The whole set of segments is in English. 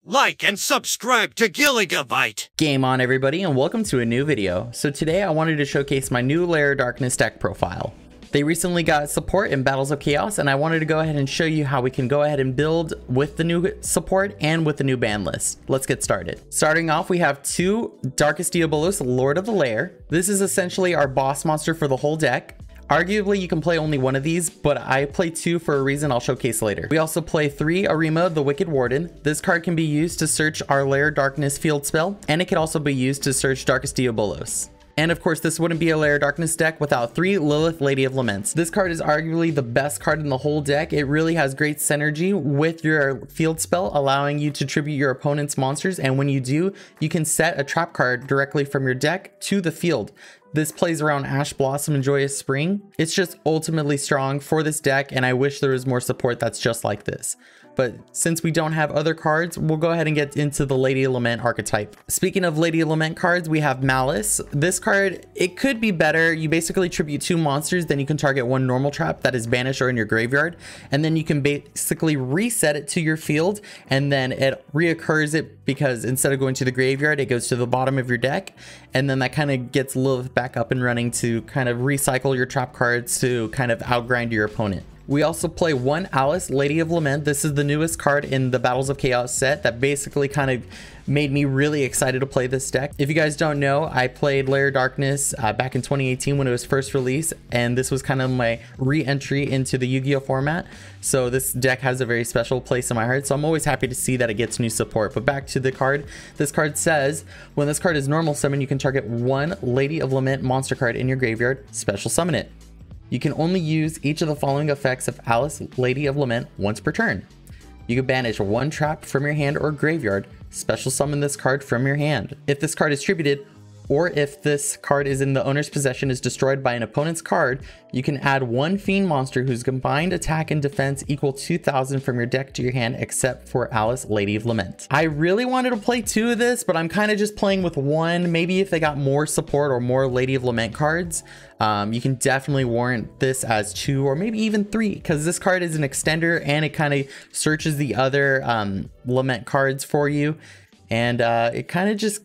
Like and subscribe to Gilligabyte! Game on, everybody, and welcome to a new video. So today I wanted to showcase my new Lair of Darkness deck profile. They recently got support in Battles of Chaos, and I wanted to go ahead and show you how we can go ahead and build with the new support and with the new ban list. Let's get started. Starting off, we have two Darkus Diabolos, Lord of the Lair. This is essentially our boss monster for the whole deck. Arguably, you can play only one of these, but I play two for a reason I'll showcase later. We also play 3 Arima, the Wicked Warden. This card can be used to search our Lair of Darkness field spell, and it can also be used to search Darkus Diabolos. And of course, this wouldn't be a Lair of Darkness deck without 3 Lilith, Lady of Laments. This card is arguably the best card in the whole deck. It really has great synergy with your field spell, allowing you to tribute your opponent's monsters. And when you do, you can set a trap card directly from your deck to the field. This plays around Ash Blossom and Joyous Spring. It's just ultimately strong for this deck, and I wish there was more support that's just like this. But since we don't have other cards, we'll go ahead and get into the Lady of Lament archetype. Speaking of Lady of Lament cards, we have Malice. This card, it could be better. You basically tribute 2 monsters, then you can target 1 normal trap that is banished or in your graveyard, and then you can basically reset it to your field, and then it reoccurs it because instead of going to the graveyard, it goes to the bottom of your deck, and then that kind of gets Lilith back up and running to kind of recycle your trap cards to kind of outgrind your opponent. We also play 1 Alice, Lady of Lament. This is the newest card in the Battles of Chaos set that basically kind of made me really excited to play this deck. If you guys don't know, I played Lair of Darkness back in 2018 when it was first released, and this was kind of my re-entry into the Yu-Gi-Oh format. So this deck has a very special place in my heart, so I'm always happy to see that it gets new support. But back to the card, this card says, when this card is normal summon, you can target 1 Lady of Lament monster card in your graveyard, special summon it. You can only use each of the following effects of Alice, Lady of Lament once per turn. You can banish 1 trap from your hand or graveyard, special summon this card from your hand. If this card is tributed, or if this card is in the owner's possession is destroyed by an opponent's card, you can add 1 Fiend monster whose combined attack and defense equal 2,000 from your deck to your hand, except for Alice, Lady of Lament. I really wanted to play 2 of this, but I'm kind of just playing with 1. Maybe if they got more support or more Lady of Lament cards, you can definitely warrant this as 2 or maybe even 3, because this card is an extender and it kind of searches the other Lament cards for you, and it kind of just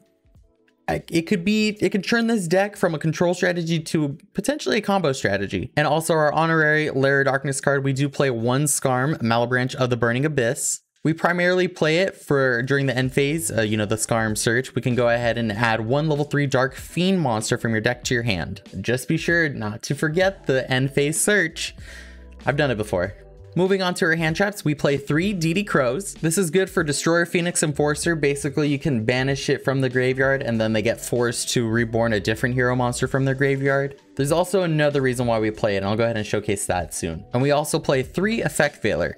it could turn this deck from a control strategy to potentially a combo strategy. And also our honorary Lair of Darkness card, we do play 1 Skarm, Malebranche of the Burning Abyss. We primarily play it for during the end phase, you know, the Skarm search. We can go ahead and add 1 level 3 Dark Fiend monster from your deck to your hand. Just be sure not to forget the end phase search. I've done it before. Moving on to our hand traps, we play 3 DD Crows. This is good for Destroyer, Phoenix, Enforcer. Basically, you can banish it from the graveyard and then they get forced to reborn a different hero monster from their graveyard. There's also another reason why we play it, and I'll go ahead and showcase that soon. And we also play 3 Effect Veiler.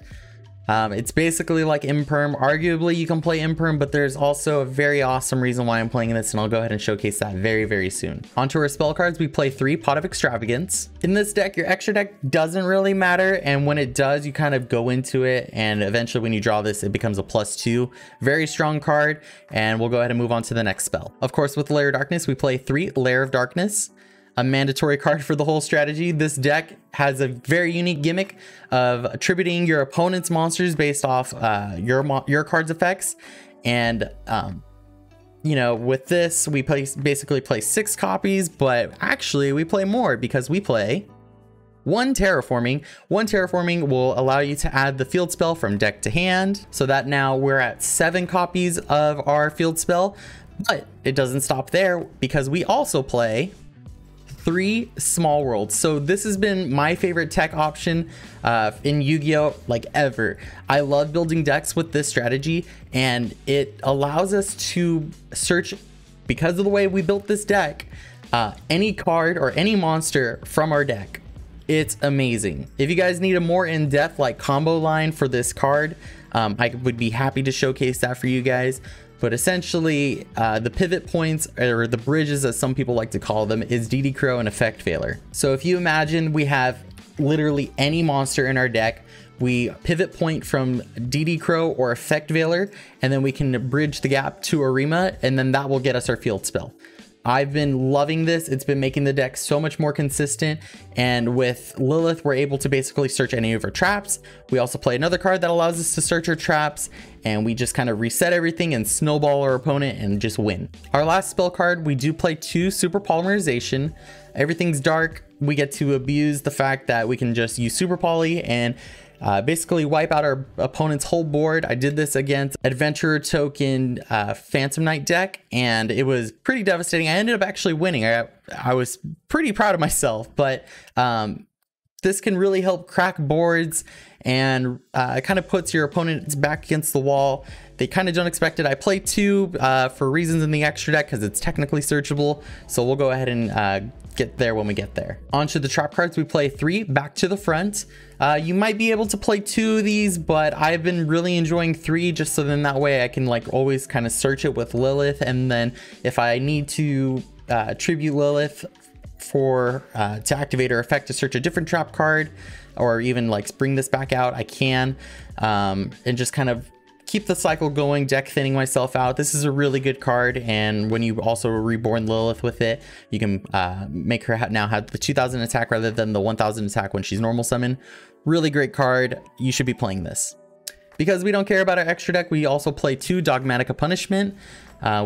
It's basically like Imperm. Arguably, you can play Imperm, but there's also a very awesome reason why I'm playing this, and I'll go ahead and showcase that very, very soon. Onto our spell cards, we play 3 Pot of Extravagance. In this deck, your extra deck doesn't really matter, and when it does, you kind of go into it, and eventually when you draw this, it becomes a +2. Very strong card, and we'll go ahead and move on to the next spell. Of course, with Lair of Darkness, we play 3 Lair of Darkness. A mandatory card for the whole strategy. This deck has a very unique gimmick of attributing your opponent's monsters based off your card's effects. And you know, with this, we basically play 6 copies, but actually we play more because we play 1 Terraforming. 1 Terraforming will allow you to add the field spell from deck to hand, so that now we're at 7 copies of our field spell. But it doesn't stop there, because we also play 3 Small Worlds. So this has been my favorite tech option in Yu-Gi-Oh! Like ever. I love building decks with this strategy, and it allows us to search, because of the way we built this deck, any card or any monster from our deck. It's amazing. If you guys need a more in-depth like combo line for this card, I would be happy to showcase that for you guys. But essentially, the pivot points, or the bridges as some people like to call them, is DD Crow and Effect Veiler. So if you imagine we have literally any monster in our deck, we pivot point from DD Crow or Effect Veiler, and then we can bridge the gap to Arima, and then that will get us our field spell. I've been loving this. It's been making the deck so much more consistent. And with Lilith, we're able to basically search any of our traps. We also play another card that allows us to search our traps, and we just kind of reset everything and snowball our opponent and just win. Our last spell card, we do play 2 Super Polymerization. Everything's dark. We get to abuse the fact that we can just use Super Poly and basically wipe out our opponent's whole board. I did this against Adventurer Token Phantom Knight deck, and it was pretty devastating. I ended up actually winning. I was pretty proud of myself, but this can really help crack boards, and it kind of puts your opponent's back against the wall. They kind of don't expect it. I play 2 for reasons in the extra deck because it's technically searchable, so we'll go ahead and get there when we get there. Onto the trap cards, we play 3 back to the front. You might be able to play 2 of these, but I've been really enjoying 3, just so then that way I can like always kind of search it with Lilith, and then if I need to tribute Lilith for to activate her effect to search a different trap card, or even like bring this back out, I can, and just kind of keep the cycle going, deck thinning myself out. This is a really good card, and when you also reborn Lilith with it, you can make her now have the 2000 attack rather than the 1000 attack when she's normal summon. Really great card. You should be playing this. Because we don't care about our extra deck, we also play 2 Dogmatica Punishment.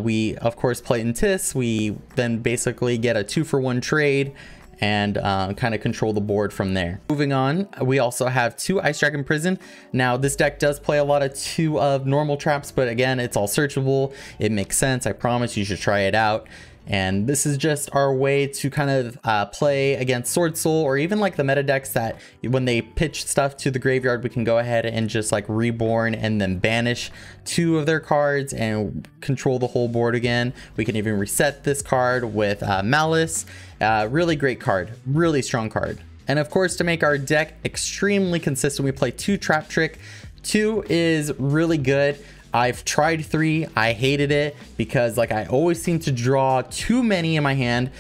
We of course play Intis. We then basically get a 2-for-1 trade and kind of control the board from there. Moving on, we also have 2 Ice Dragon Prison. Now this deck does play a lot of 2 of normal traps, but again, it's all searchable. It makes sense. I promise you should try it out. And this is just our way to kind of play against Sword Soul, or even like the meta decks that when they pitch stuff to the graveyard, we can go ahead and just like reborn and then banish 2 of their cards and control the whole board again. We can even reset this card with Malice. Really great card, really strong card. And of course, to make our deck extremely consistent, we play 2 Trap Trick. 2 is really good. I've tried 3. I hated it because like I always seem to draw too many in my hand.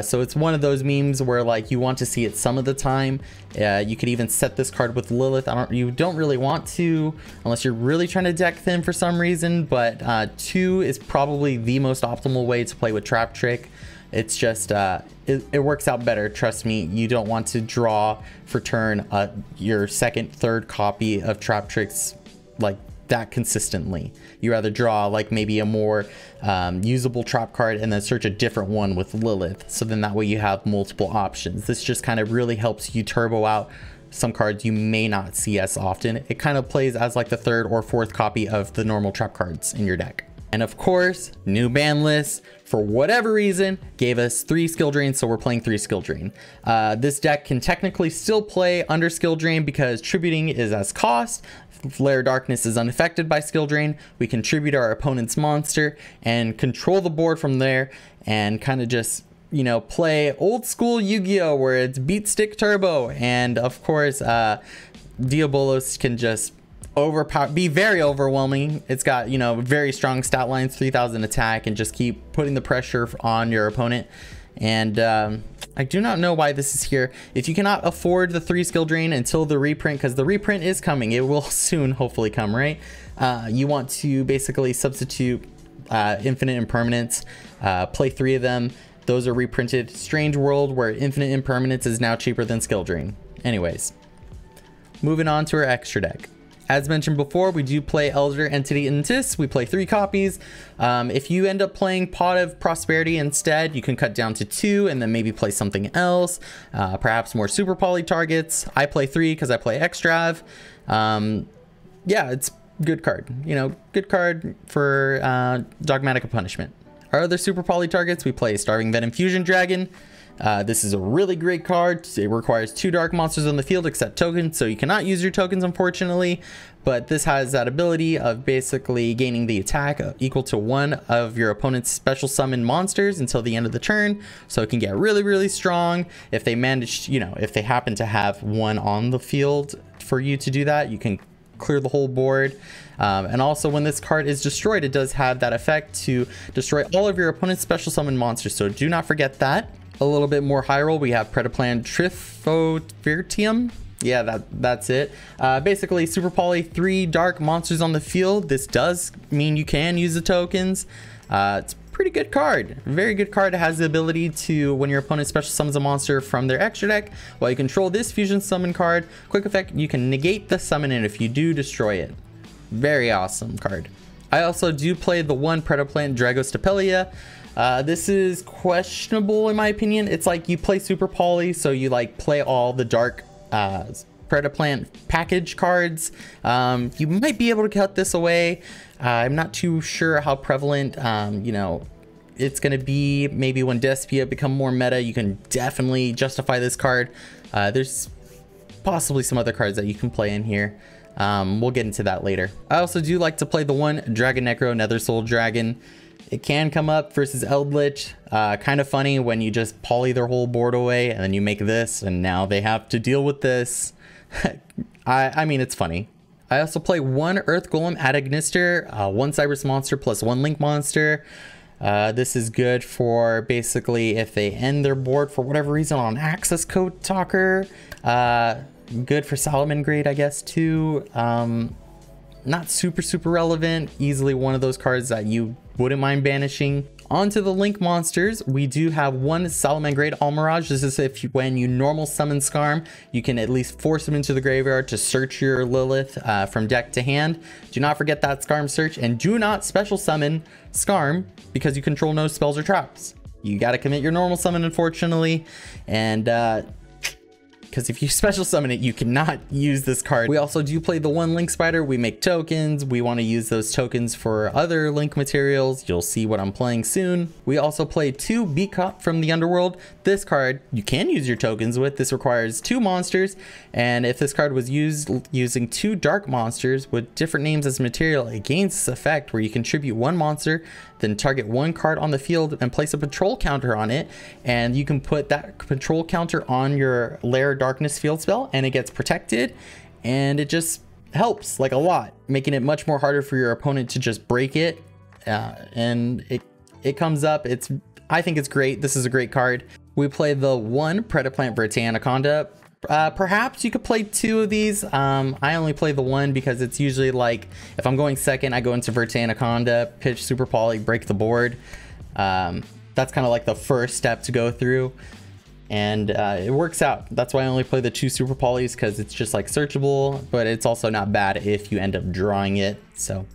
So it's one of those memes where like you want to see it some of the time. You could even set this card with Lilith. You don't really want to unless you're really trying to deck thin for some reason, but 2 is probably the most optimal way to play with Trap Trick. It's just it works out better, trust me. You don't want to draw for turn your second, third copy of Trap Tricks like that consistently. You rather draw like maybe a more usable trap card and then search a different one with Lilith, so then that way you have multiple options. This just kind of really helps you turbo out some cards you may not see as often. It kind of plays as like the 3rd or 4th copy of the normal trap cards in your deck. And of course, new ban list, for whatever reason, gave us 3 skill drains, so we're playing 3 skill drain. This deck can technically still play under skill drain because tributing is as cost. Lair Darkness is unaffected by skill drain. We can tribute our opponent's monster and control the board from there, and kind of just, you know, play old school Yu-Gi-Oh where it's beat stick turbo. And of course, Diabolos can just be very overwhelming. It's got, you know, very strong stat lines, 3000 attack, and just keep putting the pressure on your opponent. And I do not know why this is here. If you cannot afford the 3 skill drain until the reprint, because the reprint is coming, it will soon hopefully come, right? You want to basically substitute Infinite Impermanence, play 3 of them. Those are reprinted. Strange World, where Infinite Impermanence is now cheaper than skill drain. Anyways, moving on to our extra deck. As mentioned before, we do play Elder Entity Intis. We play 3 copies. If you end up playing Pot of Prosperity instead, you can cut down to 2 and then maybe play something else, perhaps more Super Poly targets. I play 3 because I play Extrav. Yeah, it's good card. You know, good card for Dogmatica Punishment. Our other Super Poly targets, we play Starving Venom Fusion Dragon. This is a really great card. It requires 2 dark monsters on the field except tokens, so you cannot use your tokens, unfortunately. But this has that ability of basically gaining the attack equal to 1 of your opponent's special summon monsters until the end of the turn. So it can get really, really strong. If they manage, you know, if they happen to have 1 on the field for you to do that, you can clear the whole board. And also when this card is destroyed, it does have that effect to destroy all of your opponent's special summon monsters. So do not forget that. A little bit more high roll, we have Predaplan Trifotvirtium. Yeah, that's it. Basically, Super Poly 3 dark monsters on the field. This does mean you can use the tokens. It's pretty good card. Very good card. It has the ability to, when your opponent special summons a monster from their extra deck, while you control this fusion summon card, quick effect, you can negate the summon, and if you do, destroy it. Very awesome card. I also do play the one Predaplant Dragostapelia. This is questionable in my opinion. It's like you play Super Poly, so you like play all the dark Predaplant package cards. You might be able to cut this away. I'm not too sure how prevalent, you know, it's going to be. Maybe when Despia become more meta, you can definitely justify this card. There's possibly some other cards that you can play in here. We'll get into that later. I also do like to play the one Dragon Necro Nether Soul Dragon. It can come up versus Eldritch. Kind of funny when you just poly their whole board away and then you make this and now they have to deal with this. I mean, it's funny. I also play one Earth Golem Adagnister, one Cybers monster plus one Link monster. This is good for basically if they end their board for whatever reason on Access Code Talker. Good for Salamangreat, I guess, too. Not super relevant. Easily one of those cards that you wouldn't mind banishing. Onto the Link monsters, we do have one Salamangreat Almirage. This is if when you normal summon Skarm, you can at least force him into the graveyard to search your Lilith from deck to hand. Do not forget that Skarm search, and do not special summon Skarm because you control no spells or traps. You got to commit your normal summon, unfortunately, and because if you special summon it, you cannot use this card. We also do play the one Link Spider. We make tokens. We want to use those tokens for other Link materials. You'll see what I'm playing soon. We also play two Beacop from the Underworld. This card you can use your tokens with. This requires two monsters, and if this card was used using two dark monsters with different names as material, it gains this effect where you contribute one monster, then target one card on the field and place a patrol counter on it, and you can put that patrol counter on your Lair Darkness field spell and it gets protected, and it just helps like a lot, making it much more harder for your opponent to just break it. And it comes up. I think it's great. This is a great card. We play the one Predaplant Verte Anaconda. Perhaps you could play two of these. I only play the one because it's usually like if I'm going second, I go into Verte Anaconda, pitch Super Poly, break the board. That's kind of like the first step to go through, and it works out. That's why I only play the two Super Polys, because it's just like searchable, but it's also not bad if you end up drawing it. So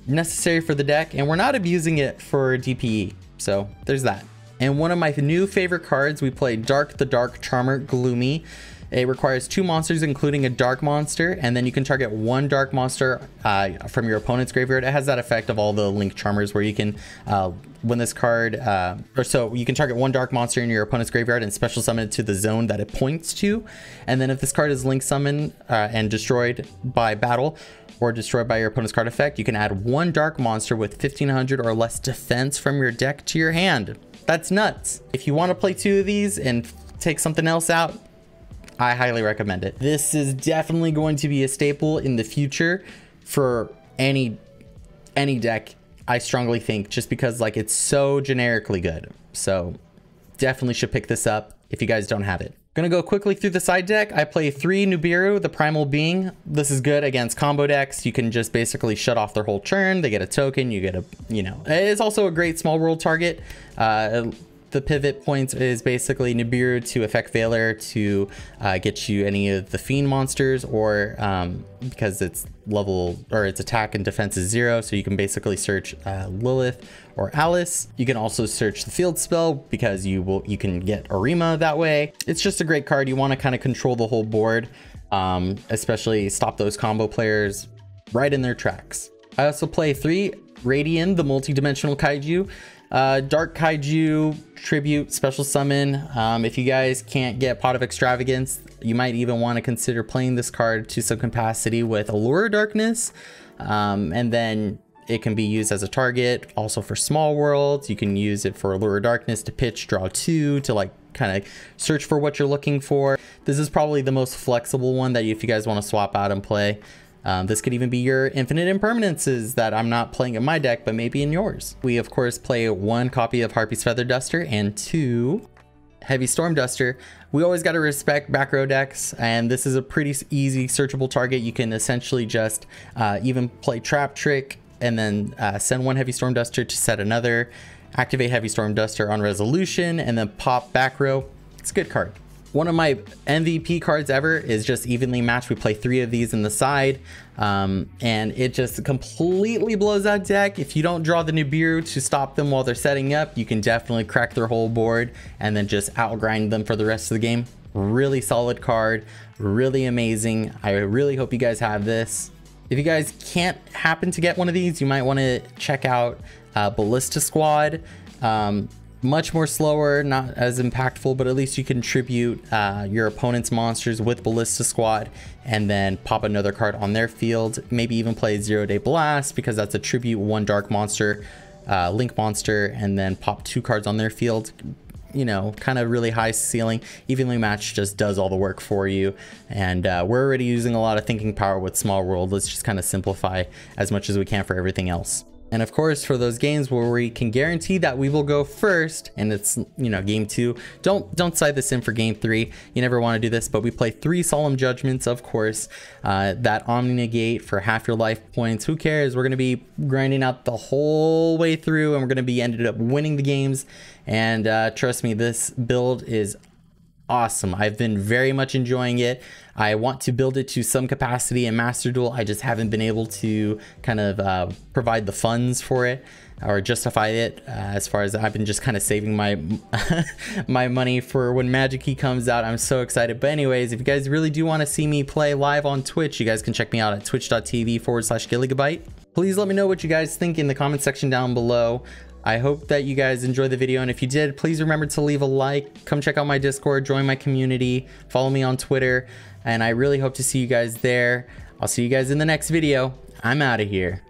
necessary for the deck, and we're not abusing it for DPE, so there's that. And one of my new favorite cards, we play Dark the Dark Charmer Gloomy. It requires two monsters, including a dark monster, and then you can target one dark monster from your opponent's graveyard. It has that effect of all the Link Charmers where you can, when this card, you can target one dark monster in your opponent's graveyard and special summon it to the zone that it points to. And then if this card is Link summoned and destroyed by battle, or destroyed by your opponent's card effect, you can add one dark monster with 1500 or less defense from your deck to your hand. That's nuts. If you want to play two of these and take something else out, I highly recommend it. This is definitely going to be a staple in the future for any deck, I strongly think, just because like it's so generically good. So definitely should pick this up if you guys don't have it. Gonna go quickly through the side deck. I play 3 Nibiru, the Primal Being. This is good against combo decks. You can just basically shut off their whole turn. They get a token, you get a, it's also a great small world target. The pivot point is basically Nibiru to affect Veiler to get you any of the Fiend monsters, or because its level or its attack and defense is 0, so you can basically search Lilith or Alice. You can also search the field spell because you can get Arima that way. It's just a great card. You want to kind of control the whole board, especially stop those combo players right in their tracks. I also play 3 Radian, the multi-dimensional kaiju. Dark Kaiju, tribute, special summon. If you guys can't get Pot of Extravagance, you might even want to consider playing this card to some capacity with Allure Darkness. And then it can be used as a target also for small worlds. You can use it for Allure Darkness to pitch, draw 2 to like kind of search for what you're looking for. This is probably the most flexible one that if you guys want to swap out and play. This could even be your Infinite Impermanences that I'm not playing in my deck, but maybe in yours. We, of course, play 1 copy of Harpy's Feather Duster and 2 Heavy Storm Duster. We always got to respect back row decks, and this is a pretty easy searchable target. You can essentially just even play Trap Trick and then send one Heavy Storm Duster to set another, activate Heavy Storm Duster on resolution, and then pop back row. It's a good card. One of my MVP cards ever is just Evenly Matched. We play 3 of these in the side, and it just completely blows out deck. If you don't draw the Nibiru to stop them while they're setting up, you can definitely crack their whole board and then just outgrind them for the rest of the game. Really solid card, really amazing. I really hope you guys have this. If you guys can't happen to get one of these, you might want to check out Ballista Squad. Much more slower, not as impactful, but at least you can tribute your opponent's monsters with Ballista Squad and then pop another card on their field. Maybe even play Zero Day Blast, because that's a tribute 1 dark monster, link monster, and then pop 2 cards on their field. You know, kind of really high ceiling. Evenly Matched just does all the work for you, and we're already using a lot of thinking power with Small World. Let's just kind of simplify as much as we can for everything else. And of course, for those games where we can guarantee that we will go first, and it's, you know, game 2, don't side this in for game 3. You never want to do this, but we play 3 Solemn Judgments, of course. That Omni Negate for half your life points. Who cares? We're going to be grinding out the whole way through, and we're going to be ended up winning the games. And trust me, this build is awesome. I've been very much enjoying it. I want to build it to some capacity in Master Duel. I just haven't been able to kind of provide the funds for it or justify it, as far as I've been just kind of saving my my money for when Magic Key comes out. I'm so excited. But anyways, if you guys really do want to see me play live on Twitch, you guys can check me out at twitch.tv/GillyGabyte. Please let me know what you guys think in the comment section down below. I hope that you guys enjoyed the video, and if you did, please remember to leave a like, come check out my Discord, join my community, follow me on Twitter, and I really hope to see you guys there. I'll see you guys in the next video. I'm out of here.